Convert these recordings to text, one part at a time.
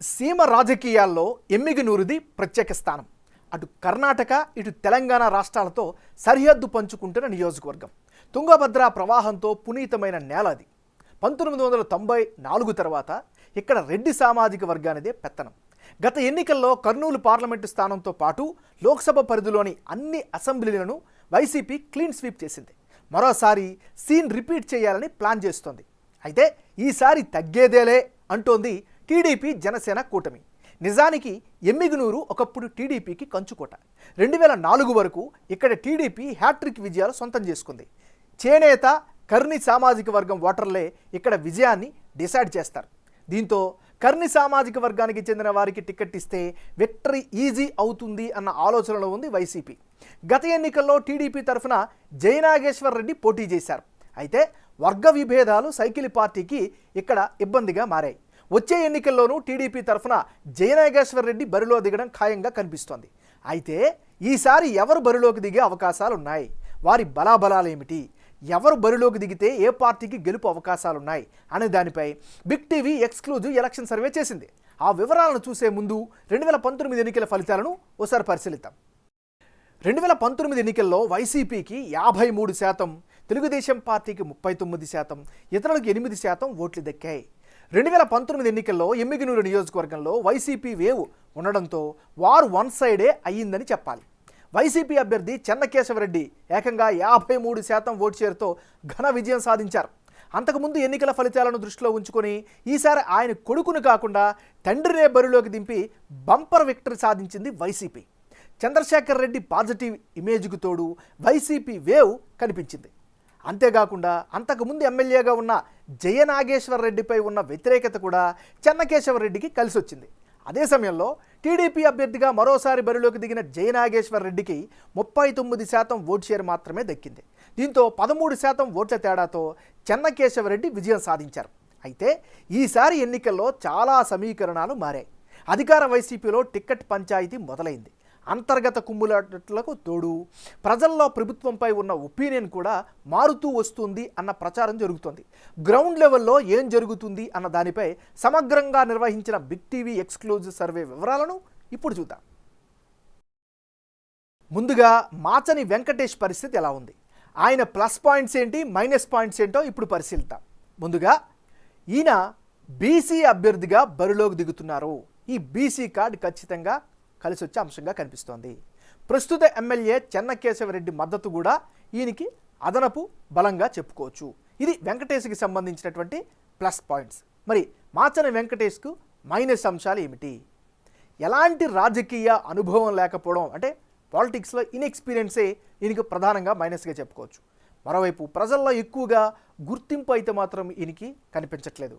సీమ రాజకీయాల్లో ఎమ్మిగనూరుది ప్రత్యేక స్థానం. అటు కర్ణాటక ఇటు తెలంగాణ రాష్ట్రాలతో సరిహద్దు పంచుకుంటున్న నియోజకవర్గం. తుంగభద్ర ప్రవాహంతో పునీతమైన నేల అది. 1994 తర్వాత ఇక్కడ రెడ్డి సామాజిక వర్గానిదే పెత్తనం. గత ఎన్నికల్లో కర్నూలు పార్లమెంటు స్థానంతో పాటు లోక్సభ పరిధిలోని అన్ని అసెంబ్లీలను వైసీపీ క్లీన్ స్వీప్ చేసింది. మరోసారి సీన్ రిపీట్ చేయాలని ప్లాన్ చేస్తోంది. అయితే ఈసారి తగ్గేదేలే అంటోంది టీడీపీ జనసేన కూటమి. నిజానికి ఎమ్మిగనూరు ఒకప్పుడు టీడీపీకి కంచుకోట. 2004 వరకు ఇక్కడ టీడీపీ హ్యాట్రిక్ విజయాలు సొంతం చేసుకుంది. చేనేత కర్ణి సామాజిక వర్గం ఓటర్లే ఇక్కడ విజయాన్ని డిసైడ్ చేస్తారు. దీంతో కర్ణి సామాజిక వర్గానికి చెందిన వారికి టికెట్ ఇస్తే విక్టరీ ఈజీ అవుతుంది అన్న ఆలోచనలో ఉంది వైసీపీ. గత ఎన్నికల్లో టీడీపీ తరఫున జయనాగేశ్వర్ రెడ్డి పోటీ చేశారు. అయితే వర్గ విభేదాలు సైకిల్ పార్టీకి ఇక్కడ ఇబ్బందిగా మారాయి. వచ్చే ఎన్నికల్లోనూ టీడీపీ తరఫున జయనాగేశ్వర్ రెడ్డి బరిలో దిగడం ఖాయంగా కనిపిస్తోంది. అయితే ఈసారి ఎవరు బరిలోకి దిగే అవకాశాలు ఉన్నాయి, వారి బలాబలాలేమిటి, ఎవరు బరిలోకి దిగితే ఏ పార్టీకి గెలుపు అవకాశాలున్నాయి అనే దానిపై big TV exclusive election survey చేసింది. ఆ వివరాలను చూసే ముందు 2019 ఎన్నికల ఫలితాలను ఒకసారి పరిశీలిద్దాం. 2019 ఎన్నికల్లో వైసీపీకి 53%, తెలుగుదేశం పార్టీకి 39%, ఇతరులకు 8% ఓట్లు దక్కాయి. 2019 ఎన్నికల్లో ఎమ్మిగనూరు నియోజకవర్గంలో వైసీపీ వేవ్ ఉండడంతో వారు వన్ సైడే అయ్యిందని చెప్పాలి. వైసీపీ అభ్యర్థి చెన్నకేశవరెడ్డి ఏకంగా 53% ఓటు షేరుతో ఘన విజయం సాధించారు. అంతకుముందు ఎన్నికల ఫలితాలను దృష్టిలో ఉంచుకొని ఈసారి ఆయన కొడుకును కాకుండా తండ్రినే బరిలోకి దింపి బంపర్ విక్టరీ సాధించింది వైసీపీ. చంద్రశేఖర్ రెడ్డి పాజిటివ్ ఇమేజ్కు తోడు వైసీపీ వేవ్ కనిపించింది. అంతేకాకుండా అంతకుముందు ఎమ్మెల్యేగా ఉన్న జయనాగేశ్వర్ రెడ్డిపై ఉన్న వ్యతిరేకత కూడా చెన్నకేశవర్ రెడ్డికి కలిసి వచ్చింది. అదే సమయంలో టీడీపీ అభ్యర్థిగా మరోసారి బరిలోకి దిగిన జయనాగేశ్వర్ రెడ్డికి 39% ఓటు షేర్ మాత్రమే దక్కింది. దీంతో 13% ఓట్ల తేడాతో చెన్నకేశవర్ రెడ్డి విజయం సాధించారు. అయితే ఈసారి ఎన్నికల్లో చాలా సమీకరణాలు మారాయి. అధికార వైసీపీలో టిక్కెట్ పంచాయతీ మొదలైంది. అంతర్గత కుమ్ములాటలకు తోడు ప్రజల్లో ప్రభుత్వంపై ఉన్న ఒపీనియన్ కూడా మారుతూ వస్తుంది అన్న ప్రచారం జరుగుతోంది. గ్రౌండ్ లెవెల్లో ఏం జరుగుతుంది అన్న దానిపై సమగ్రంగా నిర్వహించిన బిగ్ టీవీ ఎక్స్క్లూజివ్ సర్వే వివరాలను ఇప్పుడు చూద్దాం. ముందుగా మాచని వెంకటేష్ పరిస్థితి ఎలా ఉంది, ఆయన ప్లస్ పాయింట్స్ ఏంటి, మైనస్ పాయింట్స్ ఏంటో ఇప్పుడు పరిశీలిద్దాం. ముందుగా ఈయన బీసీ అభ్యర్థిగా బరిలోకి దిగుతున్నారు. ఈ బీసీ కార్డు ఖచ్చితంగా కలిసి వచ్చే అంశంగా కనిపిస్తోంది. ప్రస్తుత ఎమ్మెల్యే చెన్నకేశవరెడ్డి మద్దతు కూడా ఈయనకి అదనపు బలంగా చెప్పుకోవచ్చు. ఇది వెంకటేష్కి సంబంధించినటువంటి ప్లస్ పాయింట్స్. మరి మాచన వెంకటేష్కు మైనస్ అంశాలు ఏమిటి? ఎలాంటి రాజకీయ అనుభవం లేకపోవడం, అంటే పాలిటిక్స్లో ఇన్ఎక్స్పీరియన్సే ఈయనకి ప్రధానంగా మైనస్గా చెప్పుకోవచ్చు. మరోవైపు ప్రజల్లో ఎక్కువగా గుర్తింపు అయితే మాత్రం ఈయనకి కనిపించట్లేదు.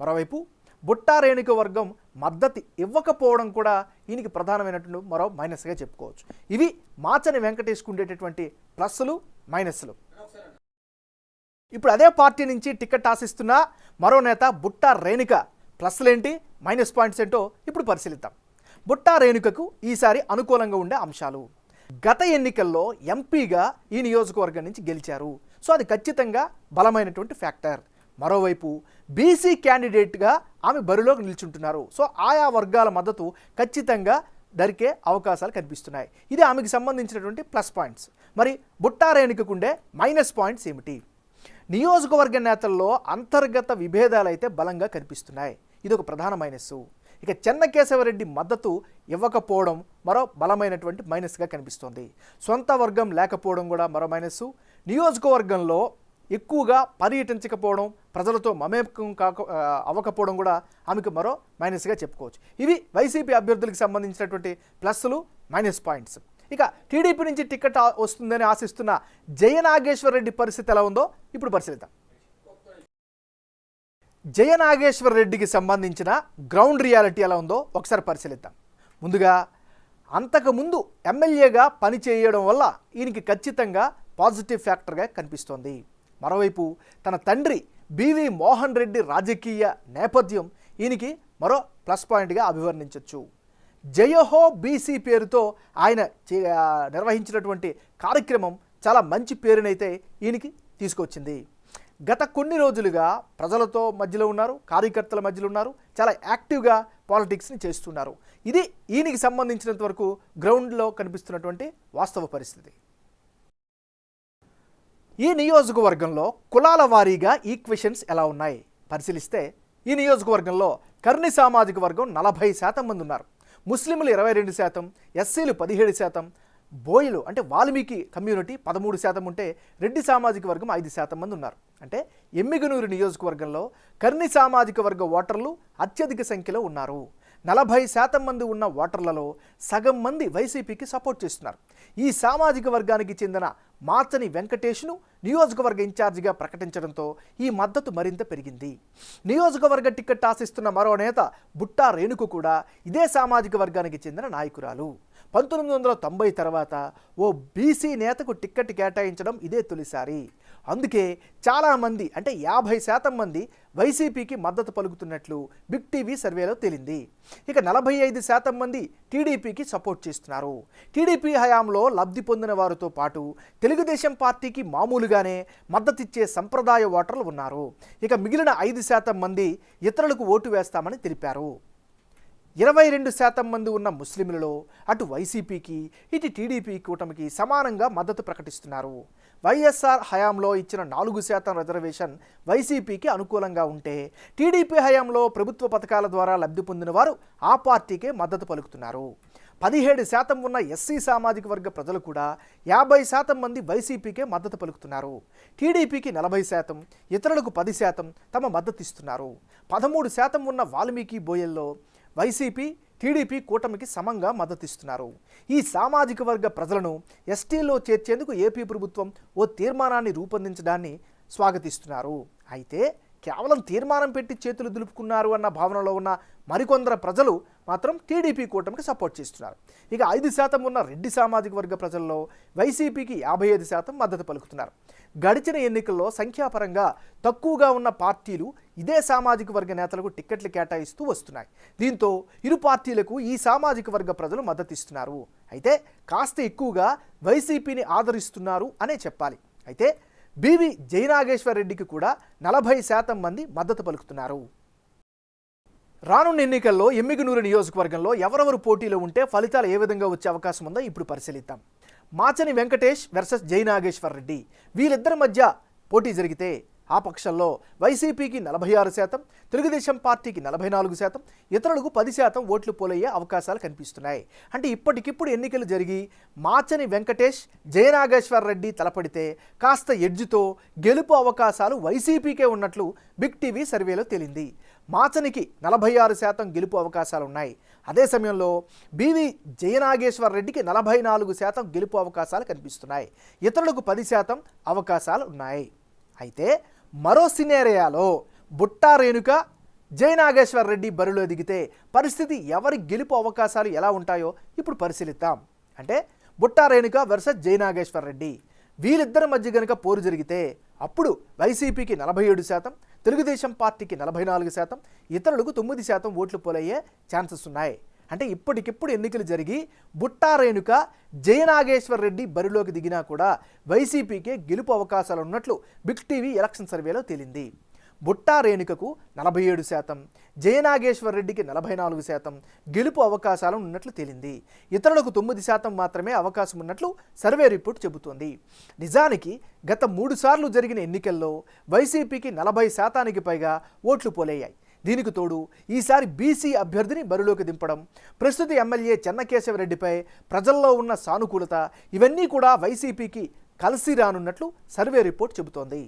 మరోవైపు బుట్టా రేణుక వర్గం మద్దతు ఇవ్వకపోవడం కూడా ఈయనకి ప్రధానమైనటువంటి మరో మైనస్గా చెప్పుకోవచ్చు. ఇవి మాచని వెంకటేష్కు ఉండేటటువంటి ప్లస్లు మైనస్లు. ఇప్పుడు అదే పార్టీ నుంచి టికెట్ ఆశిస్తున్న మరో నేత బుట్టా రేణుక ప్లస్లేంటి, మైనస్ పాయింట్స్ ఏంటో ఇప్పుడు పరిశీలిద్దాం. బుట్టా రేణుకకు ఈసారి అనుకూలంగా ఉండే అంశాలు: గత ఎన్నికల్లో ఎంపీగా ఈ నియోజకవర్గం నుంచి గెలిచారు. సో అది ఖచ్చితంగా బలమైనటువంటి ఫ్యాక్టర్. మరోవైపు బీసీ క్యాండిడేట్గా ఆమె బరిలోకి నిల్చుంటున్నారు. సో ఆయా వర్గాల మద్దతు ఖచ్చితంగా దొరికే అవకాశాలు కనిపిస్తున్నాయి. ఇది ఆమెకు సంబంధించినటువంటి ప్లస్ పాయింట్స్. మరి బుట్టా రేణుకకుండే మైనస్ పాయింట్స్ ఏమిటి? నియోజకవర్గ నేతల్లో అంతర్గత విభేదాలు అయితే బలంగా కనిపిస్తున్నాయి. ఇది ఒక ప్రధాన మైనస్. ఇక చెన్నకేశవరెడ్డి మద్దతు ఇవ్వకపోవడం మరో బలమైనటువంటి మైనస్గా కనిపిస్తోంది. సొంత వర్గం లేకపోవడం కూడా మరో మైనస్. నియోజకవర్గంలో ఎక్కువగా పర్యటించకపోవడం, ప్రజలతో మమేకం అవ్వకపోవడం కూడా ఆమెకు మరో మైనస్గా చెప్పుకోవచ్చు. ఇవి వైసీపీ అభ్యర్థులకు సంబంధించినటువంటి ప్లస్లు, మైనస్ పాయింట్స్. ఇక టీడీపీ నుంచి టికెట్ వస్తుందని ఆశిస్తున్న జయనాగేశ్వర్ రెడ్డి పరిస్థితి ఎలా ఉందో ఇప్పుడు పరిశీలిద్దాం. జయనాగేశ్వర్ రెడ్డికి సంబంధించిన గ్రౌండ్ రియాలిటీ ఎలా ఉందో ఒకసారి పరిశీలిద్దాం. ముందుగా అంతకుముందు ఎమ్మెల్యేగా పనిచేయడం వల్ల ఈయనకి ఖచ్చితంగా పాజిటివ్ ఫ్యాక్టర్గా కనిపిస్తోంది. మరోవైపు తన తండ్రి బివి మోహన్ రెడ్డి రాజకీయ నేపథ్యం ఈయనకి మరో ప్లస్ పాయింట్గా అభివర్ణించవచ్చు. జయహో బీసీ పేరుతో ఆయన నిర్వహించినటువంటి కార్యక్రమం చాలా మంచి పేరునైతే ఈయనకి తీసుకొచ్చింది. గత కొన్ని రోజులుగా ప్రజలతో మధ్యలో ఉన్నారు, కార్యకర్తల మధ్యలో ఉన్నారు, చాలా యాక్టివ్గా పాలిటిక్స్ని చేస్తున్నారు. ఇది ఈయనకి సంబంధించినంత వరకు గ్రౌండ్లో కనిపిస్తున్నటువంటి వాస్తవ పరిస్థితి. ఈ నియోజకవర్గంలో కులాల వారీగా ఈక్వేషన్స్ ఎలా ఉన్నాయి పరిశీలిస్తే, ఈ నియోజకవర్గంలో కర్ణి సామాజిక వర్గం 40% మంది ఉన్నారు. ముస్లింలు 22%, ఎస్సీలు 17%, బోయిలు అంటే వాల్మీకి కమ్యూనిటీ 13% ఉంటే రెడ్డి సామాజిక వర్గం 5% మంది ఉన్నారు. అంటే ఎమ్మిగనూరు నియోజకవర్గంలో కర్ణి సామాజిక వర్గ ఓటర్లు అత్యధిక సంఖ్యలో ఉన్నారు. 40% మంది ఉన్న ఓటర్లలో సగం మంది వైసీపీకి సపోర్ట్ చేస్తున్నారు. ఈ సామాజిక వర్గానికి చెందిన మాచని వెంకటేష్ను నియోజకవర్గ ఇన్ఛార్జిగా ప్రకటించడంతో ఈ మద్దతు మరింత పెరిగింది. నియోజకవర్గ టికెట్ ఆశిస్తున్న మరో నేత బుట్టా రేణుకు కూడా ఇదే సామాజిక వర్గానికి చెందిన నాయకురాలు. 1990 తర్వాత ఓ బీసీ నేతకు టికెట్ కేటాయించడం ఇదే తొలిసారి. అందుకే చాలామంది అంటే 50% మంది వైసీపీకి మద్దతు పలుకుతున్నట్లు బిగ్ టీవీ సర్వేలో తేలింది. ఇక 45% మంది టీడీపీకి సపోర్ట్ చేస్తున్నారు. టీడీపీ హయాంలో లబ్ధి పొందిన వారితో పాటు తెలుగుదేశం పార్టీకి మామూలుగానే మద్దతిచ్చే సంప్రదాయ ఓటర్లు ఉన్నారు. ఇక మిగిలిన 5% మంది ఇతరులకు ఓటు వేస్తామని తెలిపారు. 22% మంది ఉన్న ముస్లింలలో అటు వైసీపీకి ఇటు టీడీపీ కూటమికి సమానంగా మద్దతు ప్రకటిస్తున్నారు. వైఎస్ఆర్ హయాంలో ఇచ్చిన 4% రిజర్వేషన్ వైసీపీకి అనుకూలంగా ఉంటే, టీడీపీ హయాంలో ప్రభుత్వ పథకాల ద్వారా లబ్ధి పొందిన వారు ఆ పార్టీకే మద్దతు పలుకుతున్నారు. 17% ఉన్న ఎస్సీ సామాజిక వర్గ ప్రజలు కూడా 50% మంది వైసీపీకే మద్దతు పలుకుతున్నారు. టీడీపీకి 40%, ఇతరులకు 10% తమ మద్దతు ఇస్తున్నారు. 13% ఉన్న వాల్మీకి బోయల్లో వైసీపీ టీడీపీ కూటమికి సమంగా మద్దతిస్తున్నారు. ఈ సామాజిక వర్గ ప్రజలను ఎస్టీలో చేర్చేందుకు ఏపీ ప్రభుత్వం ఓ తీర్మానాన్ని రూపొందించడాన్ని స్వాగతిస్తున్నారు. అయితే కేవలం తీర్మానం పెట్టి చేతులు దులుపుకున్నారు అన్న భావనలో ఉన్న మరికొందరు ప్రజలు మాత్రం టీడీపీ కూటమికి సపోర్ట్ చేస్తున్నారు. ఇక 5% ఉన్న రెడ్డి సామాజిక వర్గ ప్రజల్లో వైసీపీకి 55% మద్దతు పలుకుతున్నారు. గడిచిన ఎన్నికల్లో సంఖ్యాపరంగా తక్కువగా ఉన్న పార్టీలు ఇదే సామాజిక వర్గ నేతలకు టిక్కెట్లు కేటాయిస్తూ వస్తున్నాయి. దీంతో ఇరు పార్టీలకు ఈ సామాజిక వర్గ ప్రజలు మద్దతు ఇస్తున్నారు. అయితే కాస్త ఎక్కువగా వైసీపీని ఆదరిస్తున్నారు అనే చెప్పాలి. అయితే బివి జయనాగేశ్వర్ రెడ్డికి కూడా 40% మంది మద్దతు పలుకుతున్నారు. రానున్న ఎన్నికల్లో ఎమ్మిగనూరు నియోజకవర్గంలో ఎవరెవరు పోటీలో ఉంటే ఫలితాలు ఏ విధంగా వచ్చే అవకాశం ఉందో ఇప్పుడు పరిశీలిద్దాం. మాచని వెంకటేష్ వర్సెస్ జయనాగేశ్వర్ రెడ్డి, వీళ్ళిద్దరి మధ్య పోటీ జరిగితే ఆ పక్షంలో వైసీపీకి 46%, తెలుగుదేశం పార్టీకి 44%, ఇతరులకు 10% ఓట్లు పోలయ్యే అవకాశాలు కనిపిస్తున్నాయి. అంటే ఇప్పటికిప్పుడు ఎన్నికలు జరిగి మాచని వెంకటేష్ జయనాగేశ్వర్ రెడ్డి తలపడితే కాస్త ఎడ్జ్తో గెలుపు అవకాశాలు వైసీపీకే ఉన్నట్లు బిగ్ టీవీ సర్వేలో తేలింది. మాచనికి 46% గెలుపు అవకాశాలు ఉన్నాయి. అదే సమయంలో బివి జయనాగేశ్వర్ రెడ్డికి 44% గెలుపు అవకాశాలు కనిపిస్తున్నాయి. ఇతరులకు 10% అవకాశాలు ఉన్నాయి. అయితే మరో సినేరియాలో బుట్టా రేణుక జయనాగేశ్వర్ రెడ్డి బరిలో దిగితే పరిస్థితి ఎవరి గెలుపు అవకాశాలు ఎలా ఉంటాయో ఇప్పుడు పరిశీలిద్దాం. అంటే బుట్టా రేణుక వర్సెస్ జయనాగేశ్వర్ రెడ్డి, వీళ్ళిద్దరి మధ్య కనుక పోరు జరిగితే అప్పుడు వైసీపీకి 47%, తెలుగుదేశం పార్టీకి 44%, ఇతరులకు 9% ఓట్లు పోలయ్యే ఛాన్సెస్ ఉన్నాయి. అంటే ఇప్పటికిప్పుడు ఎన్నికలు జరిగి బుట్టా రేణుక జయనాగేశ్వర్ రెడ్డి బరిలోకి దిగినా కూడా వైసీపీకే గెలుపు అవకాశాలు ఉన్నట్లు బిగ్ టీవీ ఎలక్షన్ సర్వేలో తేలింది. బుట్టా రేణుకకు 47%, జయనాగేశ్వర్ రెడ్డికి 44% గెలుపు అవకాశాలు ఉన్నట్లు తేలింది. ఇతరులకు 9% మాత్రమే అవకాశం ఉన్నట్లు సర్వే రిపోర్ట్ చెబుతోంది. నిజానికి గత 3 సార్లు జరిగిన ఎన్నికల్లో వైసీపీకి 40%కి పైగా ఓట్లు పోలయ్యాయి. దీనికి తోడు ఈసారి బీసీ అభ్యర్థిని బరిలోకి దింపడం, ప్రస్తుత ఎమ్మెల్యే చెన్నకేశవరెడ్డిపై ప్రజల్లో ఉన్న సానుకూలత, ఇవన్నీ కూడా వైసీపీకి కలిసి రానున్నట్లు సర్వే రిపోర్ట్ చెబుతోంది.